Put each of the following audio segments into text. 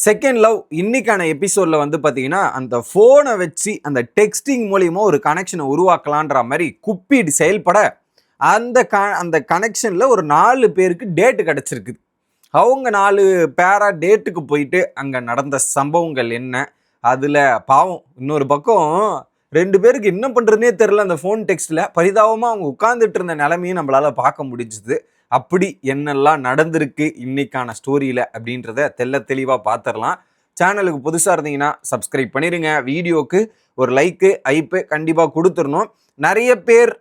Second love இன்னைக்கான எபிசோட்ல வந்து பார்த்தீங்கன்னா அந்த ஃபோனை வச்சு அந்த டெக்ஸ்டிங் மூலியமா ஒரு கனெக்ஷனை உருவாக்கலான்ற மாதிரி குப்பிடு செயல்பட அந்த கனெக்ஷனில் ஒரு 4 பேருக்கு டேட்டு கிடச்சிருக்குது. அவங்க 4 பேரா டேட்டுக்கு போயிட்டு அங்கே நடந்த சம்பவங்கள் என்ன, அதில் பாவம் இன்னொரு பக்கம் 2 பேருக்கு என்ன பண்ணுறதுனே தெரில. அந்த ஃபோன் டெக்ஸ்ட்டில் பரிதாபமாக அவங்க உட்கார்ந்துட்டு இருந்த நிலைமையும் நம்மளால் பார்க்க முடிஞ்சுது. அப்படி என்னெல்லாம் நடந்திருக்கு இன்னைக்கான ஸ்டோரியில் அப்படின்றத தெளிவாக பார்த்துடலாம். சேனலுக்கு புதுசாக இருந்தீங்கன்னா சப்ஸ்கிரைப் பண்ணிடுங்க. வீடியோக்கு ஒரு லைக்கு ஐப்பு கண்டிப்பாக கொடுத்துடணும். நிறைய பேர்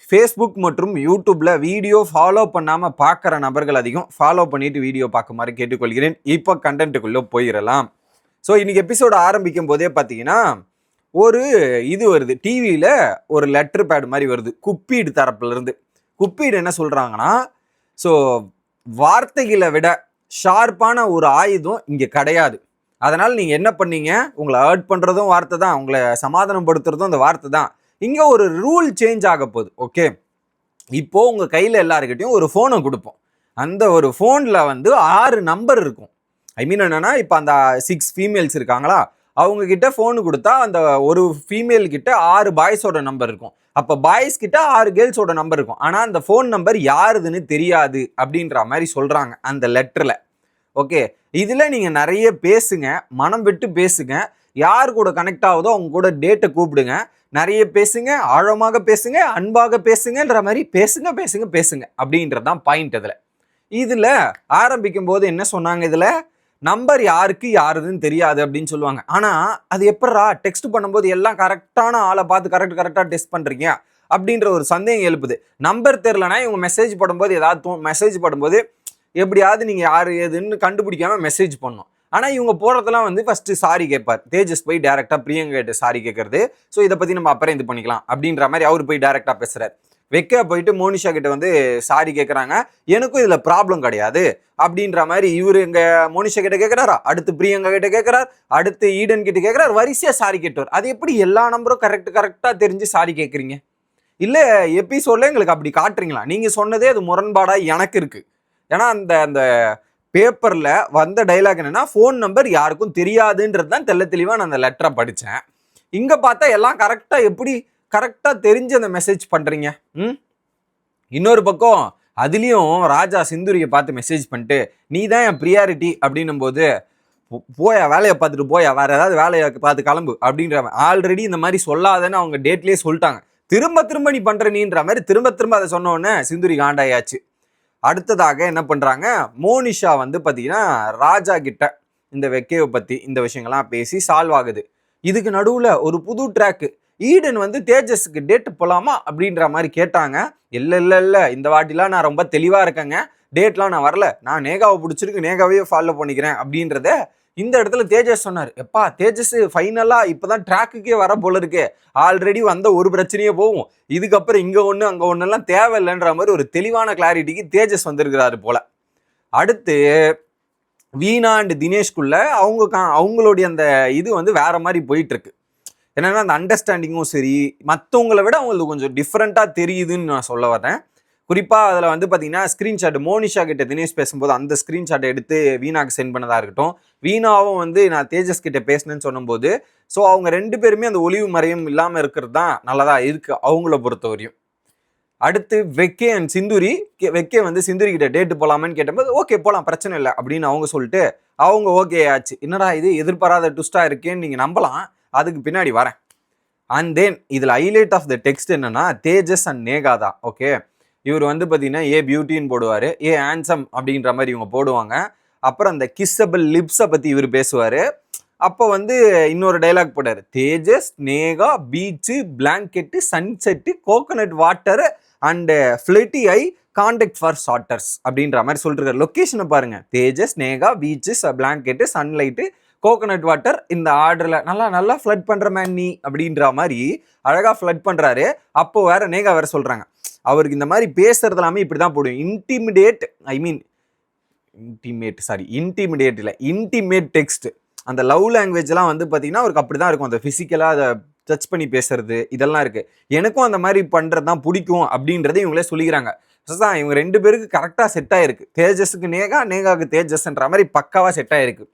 ஃபேஸ்புக் மற்றும் யூடியூப்பில் வீடியோ ஃபாலோ பண்ணாமல் பார்க்குற நபர்கள் அதிகம். ஃபாலோ பண்ணிவிட்டு வீடியோ பார்க்குமாறு கேட்டுக்கொள்கிறேன். இப்போ கண்டென்ட்டுக்குள்ளே போயிடலாம். ஸோ இன்றைக்கி எபிசோடு ஆரம்பிக்கும் போதே பார்த்தீங்கன்னா ஒரு இது வருது, டிவியில் ஒரு லெட்டர் பேட் மாதிரி வருது குப்பீடு தரப்புலேருந்து. குப்பீடு என்ன சொல்கிறாங்கன்னா, ஸோ வார்த்தைகளை விட ஷார்ப்பான ஒரு ஆயுதம் இங்கே கிடையாது. அதனால் நீங்கள் என்ன பண்ணீங்க, உங்களை ஹர்ட் பண்ணுறதும் வார்த்தை தான், உங்களை சமாதானப்படுத்துறதும் அந்த வார்த்தை தான். இங்கே ஒரு ரூல் சேஞ்ச் ஆக போகுது. ஓகே, இப்போது உங்கள் கையில் எல்லாருக்கிட்டையும் ஒரு ஃபோனை கொடுப்போம். அந்த ஒரு ஃபோனில் வந்து 6 நம்பர் இருக்கும். ஐ மீன் என்னென்னா, இப்போ அந்த 6 ஃபீமேல்ஸ் இருக்காங்களா, அவங்கக்கிட்ட ஃபோனு கொடுத்தா அந்த ஒரு ஃபீமேல் கிட்ட 6 பாய்ஸோட நம்பர் இருக்கும். அப்போ பாய்ஸ் கிட்ட 6 கேர்ள்ஸோட நம்பர் இருக்கும். ஆனால் அந்த ஃபோன் நம்பர் யாருதுன்னு தெரியாது அப்படின்ற மாதிரி சொல்கிறாங்க அந்த லெட்டரில். ஓகே, இதில் நீங்கள் நிறைய பேசுங்க, மனம் விட்டு பேசுங்க. யார் கூட கனெக்ட் ஆகுதோ அவங்க கூட டேட்டை கூப்பிடுங்க. நிறைய பேசுங்க, ஆழமாக பேசுங்க, அன்பாக பேசுங்கன்ற மாதிரி பேசுங்க பேசுங்க பேசுங்க அப்படின்றது தான் பாயிண்ட். இதில் ஆரம்பிக்கும் போது என்ன சொன்னாங்க, இதில் நம்பர் யாருக்கு யாருதுன்னு தெரியாது அப்படின்னு சொல்லுவாங்க. ஆனால் அது எப்படா டெக்ஸ்ட் பண்ணும்போது எல்லாம் கரெக்டான ஆளை பார்த்து கரெக்டாக டெஸ்ட் பண்ணுறீங்க அப்படின்ற ஒரு சந்தேகம் எழுப்புது. நம்பர் தெரிலனா இவங்க மெசேஜ் போடும்போது ஏதாவது மெசேஜ் போடும்போது எப்படியாவது நீங்கள் யார் ஏதுன்னு கண்டுபிடிக்காம மெசேஜ் பண்ணணும். ஆனால் இவங்க போகிறதெல்லாம் வந்து ஃபஸ்ட்டு சாரி கேட்பார். தேஜஸ் போய் டேரெக்டாக பிரியங்கா கிட்ட சாரி கேட்கறது. ஸோ இதை பற்றி நம்ம அப்புறம் இது பண்ணிக்கலாம் அப்படின்ற மாதிரி அவர் போய் டேரெக்டாக பேசுகிறார். வெக்க போயிட்டு மோனிஷா கிட்ட வந்து சாரி கேட்குறாங்க. எனக்கும் இதில் ப்ராப்ளம் கிடையாது அப்படின்ற மாதிரி இவர் இங்கே மோனிஷா கிட்ட கேட்குறாரா, அடுத்து பிரியங்கா கிட்ட கேட்குறார், அடுத்து ஈடன் கிட்ட கேட்குறாரு, வரிசையாக சாரி கேட்டுவார். அது எப்படி எல்லா நம்பரும் கரெக்டாக தெரிஞ்சு சாரி கேட்குறீங்க? இல்லை எபிசோடில் எங்களுக்கு அப்படி காட்டுறீங்களா? நீங்கள் சொன்னதே அது முரண்பாடாக எனக்கு இருக்குது. ஏன்னா அந்த பேப்பரில் வந்த டைலாக் என்னென்னா, ஃபோன் நம்பர் யாருக்கும் தெரியாதுன்றது தான் தெளிவாக நான் அந்த லெட்டரை படித்தேன். இங்கே பார்த்தா எல்லாம் கரெக்டாக தெரிஞ்சு அந்த மெசேஜ் பண்ணுறீங்க. இன்னொரு பக்கம் அதுலேயும் ராஜா சிந்துரியை பார்த்து மெசேஜ் பண்ணிட்டு, நீ தான் என் ப்ரியாரிட்டி அப்படின்னும் போது, போயா வேலையை பார்த்துட்டு போயா, வேறு ஏதாவது வேலையை பார்த்து கிளம்பு அப்படின்ற ஆல்ரெடி இந்த மாதிரி சொல்லாதன்னு அவங்க டேட்லேயே சொல்லிட்டாங்க. திரும்ப நீ பண்ணுற நீன்ற மாதிரி திரும்ப அதை சொன்னோன்னே சிந்துரி காண்டாயாச்சு. அடுத்ததாக என்ன பண்ணுறாங்க, மோனிஷா வந்து பார்த்தீங்கன்னா ராஜா கிட்ட இந்த வெக்கையை பற்றி இந்த விஷயங்கள்லாம் பேசி சால்வ் ஆகுது. இதுக்கு நடுவில் ஒரு புது ட்ராக்கு, ஈடன் வந்து தேஜஸுக்கு டேட்டு போகலாமா அப்படின்ற மாதிரி கேட்டாங்க. இல்லை இந்த வாட்டிலாம் நான் ரொம்ப தெளிவாக இருக்கேங்க, டேட்லாம் நான் வரல, நான் நேகாவை பிடிச்சிருக்கு, நேகாவையே ஃபாலோ பண்ணிக்கிறேன் அப்படின்றத இந்த இடத்துல தேஜஸ் சொன்னார். எப்பா தேஜஸ் ஃபைனலாக இப்போ தான் ட்ராக்குக்கே வர போல இருக்கு, ஆல்ரெடி வந்த ஒரு பிரச்சனையே போகும், இதுக்கப்புறம் இங்கே ஒன்று அங்கே ஒன்றெல்லாம் தேவையில்லைன்ற மாதிரி ஒரு தெளிவான கிளாரிட்டிக்கு தேஜஸ் வந்திருக்கிறாரு போல. அடுத்து வீணா அண்ட் தினேஷ்குள்ள அவங்களுடைய அந்த இது வந்து வேற மாதிரி போயிட்டு இருக்கு. என்னன்னா அந்த அண்டர்ஸ்டாண்டிங்கும் சரி, மற்றவங்களை விட அவங்களுக்கு கொஞ்சம் டிஃப்ரெண்ட்டாக தெரியுதுன்னு நான் சொல்ல வரேன். குறிப்பாக அதில் வந்து பார்த்தீங்கன்னா ஸ்க்ரீன்ஷாட் மோனிஷா கிட்ட தினேஷ் பேசும்போது அந்த ஸ்க்ரீன்ஷாட்டை எடுத்து வீணாக்கு சென்ட் பண்ணதாக இருக்கட்டும், வீணாவும் வந்து நான் தேஜஸ் கிட்ட பேசினேன்னு சொல்லும்போது, ஸோ அவங்க 2 பேருமே அந்த ஒளிவு மறையும் இல்லாமல் இருக்கிறது தான் நல்லதாக இருக்குது அவங்கள பொறுத்தவரையும். அடுத்து வெக்கே அண்ட் சிந்துரி. வெக்கே வந்து சிந்துரி கிட்ட டேட்டு போகலாமன்னு கேட்டபோது ஓகே போகலாம் பிரச்சனை இல்லை அப்படின்னு அவங்க சொல்லிட்டு அவங்க ஓகே ஆச்சு. என்னடா இது எதிர்பாராத ட்விஸ்டாக இருக்கேன்னு நீங்கள் நம்பலாம், அதுக்கு பின்னாடி வரேன். அண்ட் தென் இதில் ஹைலைட் ஆஃப் த டெக்ஸ்ட் என்னன்னா தேஜஸ் அண்ட் நேகா தான். ஓகே, இவர் வந்து பார்த்தீங்கன்னா ஏ பியூட்டின்னு போடுவார், ஏ ஹேண்ட்ஸம் அப்படின்ற மாதிரி இவங்க போடுவாங்க. அப்புறம் அந்த கிஸ்ஸபிள் லிப்ஸை பற்றி இவர் பேசுவார். அப்போ வந்து இன்னொரு டைலாக் போட்டார், Tejas Neha beach blanket sunset coconut water and flirty eye contact for starters அப்படின்ற மாதிரி சொல்லிருக்காரு. லொக்கேஷனை பாருங்கள், Tejas Neha beaches blanket sunlight coconut water இந்த ஆர்டரில் நல்லா ஃப்ளட் பண்ணுற மேன் நீ அப்படின்ற மாதிரி அழகாக ஃப்ளட் பண்ணுறாரு. அப்போ வேற நேகா வேற சொல்கிறாங்க, அவருக்கு இந்த மாதிரி பேசுறது எல்லாமே இப்படி தான் போடும், இன்டிமேட் டெக்ஸ்ட். அந்த லவ் லாங்குவேஜ்லாம் வந்து பார்த்தீங்கன்னா அவருக்கு அப்படி தான் இருக்கும், அந்த ஃபிசிக்கலாக அதை டச் பண்ணி பேசுறது இதெல்லாம் இருக்குது. எனக்கும் அந்த மாதிரி பண்ணுறது தான் பிடிக்கும் அப்படின்றத இவங்களே சொல்லிக்கிறாங்க. தான் இவங்க 2 பேருக்கு கரெக்டாக செட் ஆகிருக்கு. தேஜஸுக்கு நேகா, நேகாவுக்கு தேஜஸ்ன்ற மாதிரி பக்காவாக செட் ஆகிருக்கு.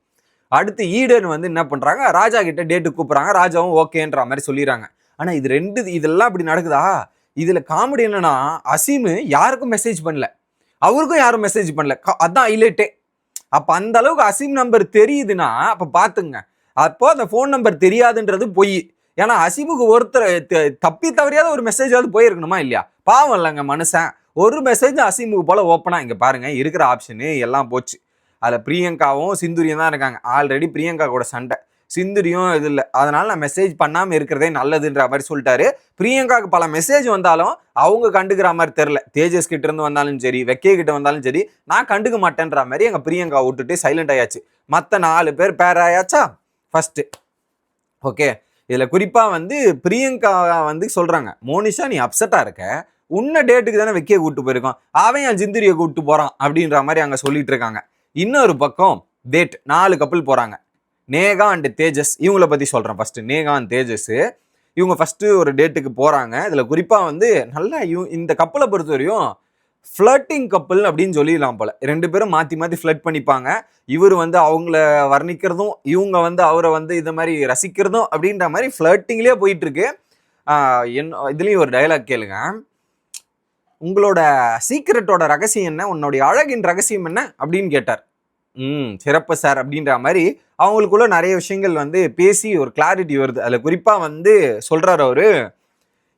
அடுத்து ஈடன் வந்து என்ன பண்றாங்க, ராஜா கிட்ட டேட்டு கூப்பிடுறாங்க. ராஜாவும் ஓகேன்ற மாதிரி சொல்லிடுறாங்க. ஆனா இது இதெல்லாம் இப்படி நடக்குதா? இதுல காமெடி என்னன்னா, அசீம் யாருக்கும் மெசேஜ் பண்ணல, அவருக்கும் யாரும் மெசேஜ் பண்ணல. அதான் ஹைலைட்டே. அப்ப அந்த அளவுக்கு அசீம் நம்பர் தெரியுதுன்னா அப்ப பாத்துங்க. அப்போ அந்த போன் நம்பர் தெரியாதுன்றது பொய். ஏன்னா அசீமுக்கு ஒருத்தர் தப்பி தவறியாத ஒரு மெசேஜாவது போயிருக்கணுமா இல்லையா? பாவம் இல்லைங்க மனுஷன். ஒரு மெசேஜ் அசீமுக்கு போல ஓப்பனா இங்க பாருங்க இருக்கிற ஆப்ஷனு எல்லாம் போச்சு. அதுல பிரியங்காவும் சிந்துரியும் தான் இருக்காங்க. ஆல்ரெடி பிரியங்கா கூட சண்டை, சிந்துரியும் இது இல்லை, அதனால நான் மெசேஜ் பண்ணாம இருக்கிறதே நல்லதுன்ற மாதிரி சொல்லிட்டாரு. பிரியங்காவுக்கு பல மெசேஜ் வந்தாலும் அவங்க கண்டுக்கிற மாதிரி தெரியல. தேஜஸ் கிட்ட இருந்து வந்தாலும் சரி, வெக்கே கிட்ட வந்தாலும் சரி, நான் கண்டுக்க மாட்டேன்ற மாதிரி எங்க பிரியங்கா விட்டுட்டு சைலண்ட் ஆயாச்சு. மற்ற 4 பேர் பேர் ஆயாச்சா ஃபர்ஸ்ட். ஓகே, இதுல குறிப்பா வந்து பிரியங்கா வந்து சொல்றாங்க, மோனிஷா நீ அப்செட்டா இருக்க, உன்ன டேட்டுக்கு தானே வெக்கிய கூப்பிட்டு போயிருக்கோம், அவன் என் ஜிந்திரியை கூப்பிட்டு போறான் அப்படின்ற மாதிரி அங்க சொல்லிட்டு இருக்காங்க. இன்னொரு பக்கம் டேட் 4 கப்பல் போறாங்க. நேகா அண்ட் தேஜஸ், இவங்களை பத்தி சொல்றேன் ஃபர்ஸ்ட். நேகா அண்ட் தேஜஸ் இவங்க ஃபர்ஸ்ட் ஒரு டேட்டுக்கு போறாங்க. இதுல குறிப்பா வந்து நல்லா இந்த கப்பலை பொறுத்தவரையும் ஃப்ளட்டிங் கப்பல் அப்படின்னு சொல்லிடலாம் போல. 2 பேரும் மாற்றி மாற்றி ஃப்ளட் பண்ணிப்பாங்க. இவர் வந்து அவங்கள வர்ணிக்கிறதும், இவங்க வந்து அவரை வந்து இது மாதிரி ரசிக்கிறதும் அப்படின்ற மாதிரி ஃப்ளட்டிங்லேயே போயிட்டு இருக்கு. இதுலேயும் ஒரு டயலாக் கேளுங்க. உங்களோட சீக்ரெட்டோட ரகசியம் என்ன, உன்னுடைய அழகின் ரகசியம் என்ன அப்படின்னு கேட்டார். சிறப்பு சார் அப்படின்ற மாதிரி அவங்களுக்குள்ள நிறைய விஷயங்கள் வந்து பேசி ஒரு கிளாரிட்டி வருது. அதில் குறிப்பாக வந்து சொல்கிறார் அவரு,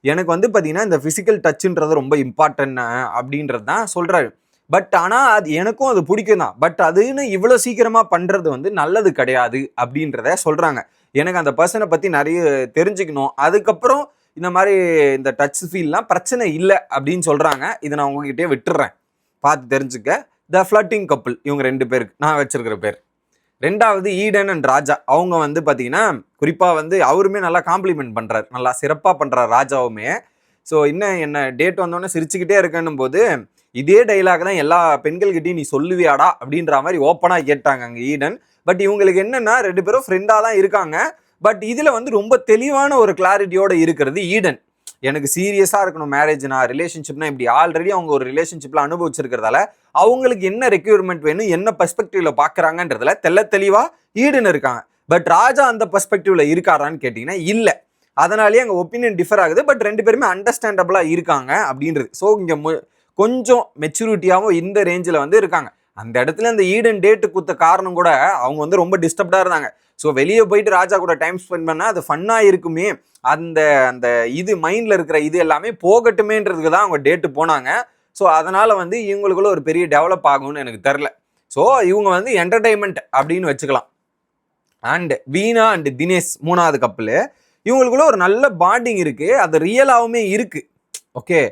எனக்கு வந்து பார்த்தீங்கன்னா இந்த ஃபிசிக்கல் டச்சுன்றது ரொம்ப இம்பார்ட்டன்ட் அப்படின்றது தான் சொல்கிறாரு. பட் ஆனால் அது எனக்கும் அது பிடிக்கும் தான். பட் அதுன்னு இவ்வளோ சீக்கிரமாக பண்ணுறது வந்து நல்லது கிடையாது அப்படின்றத சொல்கிறாங்க. எனக்கு அந்த பர்சனை பற்றி நிறைய தெரிஞ்சுக்கணும், அதுக்கப்புறம் இந்த மாதிரி இந்த டச் ஃபீல்லாம் பிரச்சனை இல்லை அப்படின்னு சொல்கிறாங்க. இதை நான் உங்ககிட்டயே விட்டுறேன், பார்த்து தெரிஞ்சுக்க. த ஃப்ளட்டிங் கப்புள் இவங்க 2 பேருக்கு நான் வச்சிருக்கிற பேர். 2வது ஈடன் அண்ட் ராஜா. அவங்க வந்து பார்த்தீங்கன்னா குறிப்பாக வந்து அவருமே நல்லா காம்ப்ளிமெண்ட் பண்ணுறாரு, நல்லா சிறப்பாக பண்ணுறாரு ராஜாவுமே. ஸோ என்ன டேட் வந்தோடனே சிரிச்சுக்கிட்டே இருக்கணும் போது இதே டைலாக் தான் எல்லா பெண்கள்கிட்டையும் நீ சொல்லுவியாடா அப்படின்ற மாதிரி ஓப்பனாக கேட்டாங்க அங்கே ஈடன். பட் இவங்களுக்கு என்னன்னா 2 பேரும் ஃப்ரெண்டாக தான் இருக்காங்க. பட் இதில் வந்து ரொம்ப தெளிவான ஒரு கிளாரிட்டியோட இருக்கிறது ஈடன். எனக்கு சீரியஸாக இருக்கணும் மேரேஜ்னா, ரிலேஷன்ஷிப்னா இப்படி ஆல்ரெடி அவங்க ஒரு ரிலேஷன்ஷிப்பில் அனுபவிச்சிருக்கிறதால அவங்களுக்கு என்ன ரெக்யூர்மெண்ட் வேணும், என்ன பெர்ஸ்பெக்டிவ்ல பார்க்குறாங்கன்றதுல தெளிவாக ஈடன் இருக்காங்க. பட் ராஜா அந்த பெர்ஸ்பெக்டிவ்ல இருக்காரான்னு கேட்டிங்கன்னா இல்லை. அதனாலேயே அங்கே ஒப்பீனியன் டிஃபர் ஆகுது. பட் 2 பேருமே அண்டர்ஸ்டாண்டபிளாக இருக்காங்க அப்படின்றது. ஸோ இங்கே கொஞ்சம் மெச்சூரிட்டியாகவும் இந்த ரேஞ்சில் வந்து இருக்காங்க. அந்த இடத்துல அந்த ஈடன் டேட்டு கொடுத்த காரணம் கூட அவங்க வந்து ரொம்ப டிஸ்டர்ப்டாக இருந்தாங்க. ஸோ வெளியே போயிட்டு ராஜா கூட டைம் ஸ்பெண்ட் பண்ணால் அது ஃபன்னாக இருக்குமே, அந்த அந்த இது மைண்டில் இருக்கிற இது எல்லாமே போகட்டுமேன்றதுக்கு தான் அவங்க டேட்டு போனாங்க. ஸோ அதனால் வந்து இவங்களுக்குள்ள ஒரு பெரிய டெவலப் ஆகும்னு எனக்கு தெரில. ஸோ இவங்க வந்து என்டர்டைன்மெண்ட் அப்படின்னு வச்சுக்கலாம். அண்ட் வீணா அண்ட் தினேஷ் 3வது கப்பல், இவங்களுக்குள்ள ஒரு நல்ல பாண்டிங் இருக்குது, அது ரியலாகவுமே இருக்குது. ஓகே,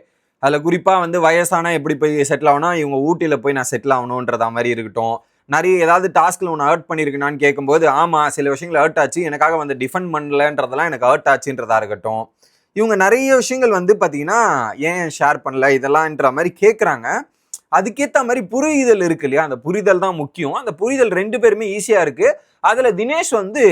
அதில் குறிப்பாக வந்து வயசானா எப்படி போய் செட்டில் ஆகணும், இவங்க ஊட்டியில் போய் நான் செட்டில் ஆகணுன்றதா மாதிரி இருக்கட்டும். நிறைய ஏதாவது டாஸ்கில் ஒன்று ஹர்ட் பண்ணியிருக்குனான்னு கேட்கும்போது ஆமாம் சில விஷயங்கள் ஹர்ட் ஆச்சு, எனக்காக வந்து டிஃபெண்ட் பண்ணலன்றதெல்லாம் எனக்கு ஹர்ட் ஆச்சுன்றதா இருக்கட்டும். இவங்க நிறைய விஷயங்கள் வந்து பார்த்தீங்கன்னா ஏன் ஷேர் பண்ணல இதெல்லாம்ன்ற மாதிரி கேட்குறாங்க. அதுக்கேற்ற மாதிரி புரிதல் இருக்கு இல்லையா, அந்த புரிதல் தான் முக்கியம். அந்த புரிதல் 2 பேருமே ஈஸியாக இருக்குது. அதில் தினேஷ் வந்து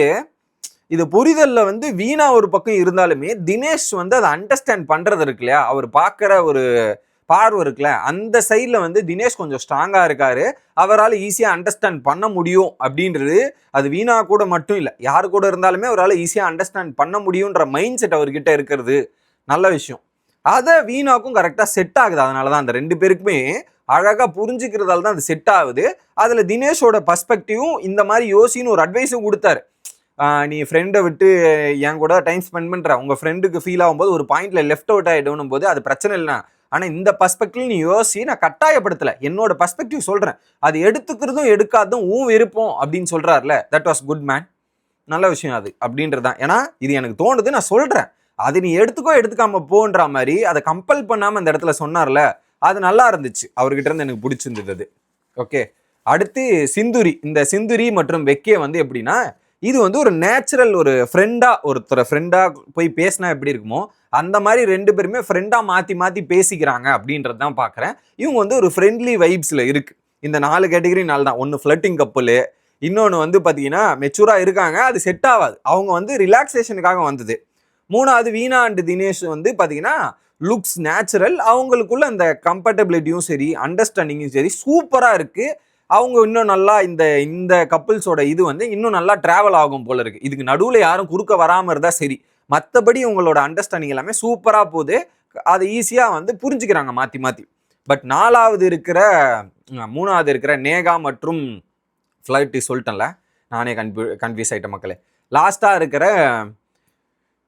இது புரிதலில் வந்து வீணா ஒரு பக்கம் இருந்தாலுமே தினேஷ் வந்து அதை அண்டர்ஸ்டாண்ட் பண்ணுறது இருக்கு இல்லையா, அவர் பார்க்குற ஒரு பார்வை இருக்குல்ல, அந்த சைடில் வந்து தினேஷ் கொஞ்சம் ஸ்ட்ராங்காக இருக்காரு. அவரால் ஈஸியாக அண்டர்ஸ்டாண்ட் பண்ண முடியும் அப்படின்றது அது வீணா கூட மட்டும் இல்லை, யாரு கூட இருந்தாலுமே அவரால் ஈஸியாக அண்டர்ஸ்டாண்ட் பண்ண முடியுன்ற மைண்ட் செட் அவர்கிட்ட இருக்கிறது நல்ல விஷயம். அதை வீணாக்கும் கரெக்டாக செட் ஆகுது. அதனால தான் அந்த 2 பேருக்குமே அழகாக புரிஞ்சுக்கிறதால தான் அது செட் ஆகுது. அதில் தினேஷோட பர்ஸ்பெக்டிவும் இந்த மாதிரி யோசின்னு ஒரு அட்வைஸும் கொடுத்தாரு. நீ ஃப்ரெண்டை விட்டு என் கூட டைம் ஸ்பெண்ட் பண்ணுற, உங்கள் ஃப்ரெண்டுக்கு ஃபீல் ஆகும்போது ஒரு பாயிண்ட்ல லெஃப்ட் அவுட் ஆகிடணும் போது அது பிரச்சனை இல்லைனா, ஆனால் இந்த பர்ஸ்பெக்டிவ் நீ யோசி, நான் கட்டாயப்படுத்தலை, என்னோட பர்ஸ்பெக்டிவ் சொல்கிறேன், அது எடுத்துக்கிறதும் எடுக்காதும் விருப்பம் அப்படின்னு சொல்கிறார்ல, தட் வாஸ் குட் மேன். நல்ல விஷயம் அது அப்படின்றது தான். ஏன்னா இது எனக்கு தோணுது, நான் சொல்கிறேன், அது நீ எடுத்துக்கோ எடுத்துக்காம போன்ற மாதிரி அதை கம்பல் பண்ணாமல் அந்த இடத்துல சொன்னார்ல, அது நல்லா இருந்துச்சு, அவர்கிட்ட இருந்து எனக்கு பிடிச்சிருந்தது. ஓகே, அடுத்து சிந்துரி. இந்த சிந்துரி மற்றும் வெக்கே வந்து எப்படின்னா, இது வந்து ஒரு நேச்சுரல் ஒரு ஃப்ரெண்டாக, ஒருத்தரை ஃப்ரெண்டாக போய் பேசினா எப்படி இருக்குமோ அந்த மாதிரி 2 பேருமே ஃப்ரெண்டாக மாற்றி மாற்றி பேசிக்கிறாங்க அப்படின்றது தான் பார்க்குறேன். இவங்க வந்து ஒரு ஃப்ரெண்ட்லி வைப்ஸில் இருக்குது. இந்த 4 கேட்டகரி நாள் தான். ஒன்று ஃப்ளட்டிங் கப்புள், இன்னொன்று வந்து பார்த்தீங்கன்னா மெச்சூராக இருக்காங்க, அது செட் ஆகாது, அவங்க வந்து ரிலாக்ஸேஷனுக்காக வந்தது. 3வது வீணா அண்ட் தினேஷ் வந்து பார்த்தீங்கன்னா லுக்ஸ் நேச்சுரல், அவங்களுக்குள்ள அந்த கம்பேட்டபிலிட்டியும் சரி அண்டர்ஸ்டாண்டிங்கும் சரி சூப்பராக இருக்குது. அவங்க இன்னும் நல்லா இந்த இந்த கப்புள்ஸோட இது வந்து இன்னும் நல்லா டிராவல் ஆகும் போல இருக்கு. இதுக்கு நடுவில் யாரும் குறுக்க வராமல் இருந்தால் சரி, மற்றபடி உங்களோட அண்டர்ஸ்டாண்டிங் எல்லாமே சூப்பராக போகுது. அதை ஈஸியாக வந்து புரிஞ்சுக்கிறாங்க மாற்றி மாற்றி. பட் மூணாவது இருக்கிற நேகா மற்றும் ஃப்ளைட் சொல்லிட்டேன்ல, நானே கன்ஃபியூஸ் ஆகிட்ட மக்களே. லாஸ்ட்டாக இருக்கிற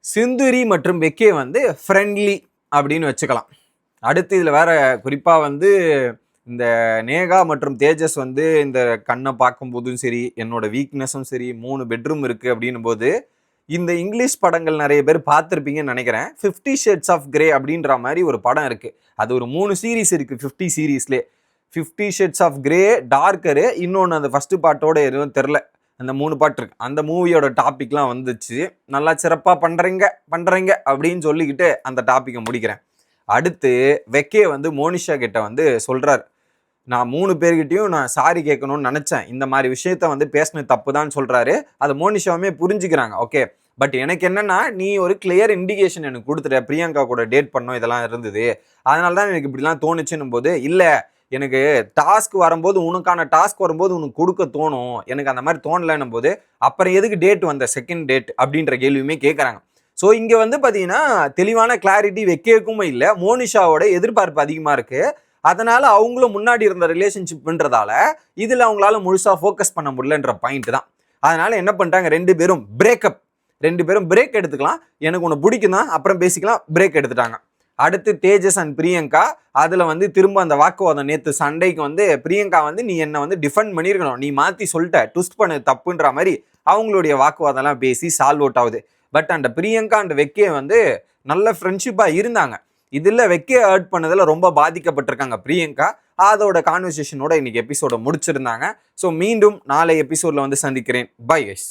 சிந்துரி மற்றும் வெக்கே வந்து ஃப்ரெண்ட்லி அப்படின்னு வச்சுக்கலாம். அடுத்து இதில் வேற குறிப்பாக வந்து இந்த நேகா மற்றும் தேஜஸ் வந்து இந்த கண்ணை பார்க்கும்போதும் சரி, என்னோட வீக்னஸும் சரி, 3 பெட்ரூம் இருக்குது அப்படின்னும் போது இந்த இங்கிலீஷ் படங்கள் நிறைய பேர் பார்த்துருப்பீங்கன்னு நினைக்கிறேன். 50 Shades of Grey அப்படின்ற மாதிரி ஒரு படம் இருக்குது. அது ஒரு 3 சீரீஸ் இருக்குது 50 சீரீஸ்லேயே. 50 Shades of Grey, டார்க்கரு, இன்னொன்று அந்த ஃபஸ்ட்டு பார்ட்டோட எதுவும் தெரில, அந்த 3 பாட்டு இருக்கு. அந்த மூவியோட டாபிக்லாம் வந்துச்சு. நல்லா சிறப்பாக பண்ணுறீங்க அப்படின்னு சொல்லிக்கிட்டு அந்த டாப்பிக்கை முடிக்கிறேன். அடுத்து வெக்கே வந்து மோனிஷா கிட்ட வந்து சொல்கிறார், நான் 3 பேர்கிட்டையும் நான் சாரி கேட்கணும்னு நினச்சேன், இந்த மாதிரி விஷயத்த வந்து பேசினது தப்பு தான் சொல்கிறாரு. அதை மோனிஷாவுமே புரிஞ்சுக்கிறாங்க. ஓகே, பட் எனக்கு என்னன்னா, நீ ஒரு கிளியர் இண்டிகேஷன் எனக்கு கொடுத்துட்ட, பிரியங்கா கூட டேட் பண்ணோம் இதெல்லாம் இருந்தது, அதனால தான் எனக்கு இப்படிலாம் தோணுச்சுன்னும் போது, இல்லை எனக்கு டாஸ்க் வரும்போது உனக்கான டாஸ்க் வரும்போது உனக்கு கொடுக்க தோணும், எனக்கு அந்த மாதிரி தோணலைன்னும் போது அப்புறம் எதுக்கு டேட் வந்த செகண்ட் டேட் அப்படின்ற கேள்வியுமே கேட்குறாங்க. ஸோ இங்கே வந்து பார்த்தீங்கன்னா தெளிவான கிளாரிட்டி வெக்கேக்கும் இல்லை, மோனிஷாவோட எதிர்பார்ப்பு அதிகமாக இருக்குது. அதனால அவங்களும் முன்னாடி இருந்த ரிலேஷன்ஷிப்ன்றதால இதில் அவங்களால முழுசாக ஃபோக்கஸ் பண்ண முடியலன்ற பாயிண்ட் தான். அதனால என்ன பண்ணிட்டாங்க, 2 பேரும் பிரேக் எடுத்துக்கலாம், எனக்கு உன்னை பிடிக்கும் தான், அப்புறம் பேசிக்கலாம், பிரேக் எடுத்துட்டாங்க. அடுத்து தேஜஸ் அண்ட் பிரியங்கா, அதில் வந்து திரும்ப அந்த வாக்குவாதம், நேற்று சண்டைக்கு வந்து பிரியங்கா வந்து நீ என்னை வந்து டிஃபெண்ட் பண்ணியிருக்கணும், நீ மாற்றி சொல்லிட்ட, ட்விஸ்ட் பண்ணு தப்புன்ற மாதிரி அவங்களுடைய வாக்குவாதம்லாம் பேசி சால்வ் அவுட் ஆகுது. பட் அந்த பிரியங்கா அண்ட் வெக்கே வந்து நல்ல ஃப்ரெண்ட்ஷிப்பாக இருந்தாங்க. இதில் வெக்கே ஹர்ட் பண்ணதில் ரொம்ப பாதிக்கப்பட்டிருக்காங்க பிரியங்கா. அதோட கான்வர்சேஷனோட இன்னைக்கு எபிசோட முடிச்சிருந்தாங்க. ஸோ மீண்டும் நாளை எபிசோடில் வந்து சந்திக்கிறேன். Bye guys.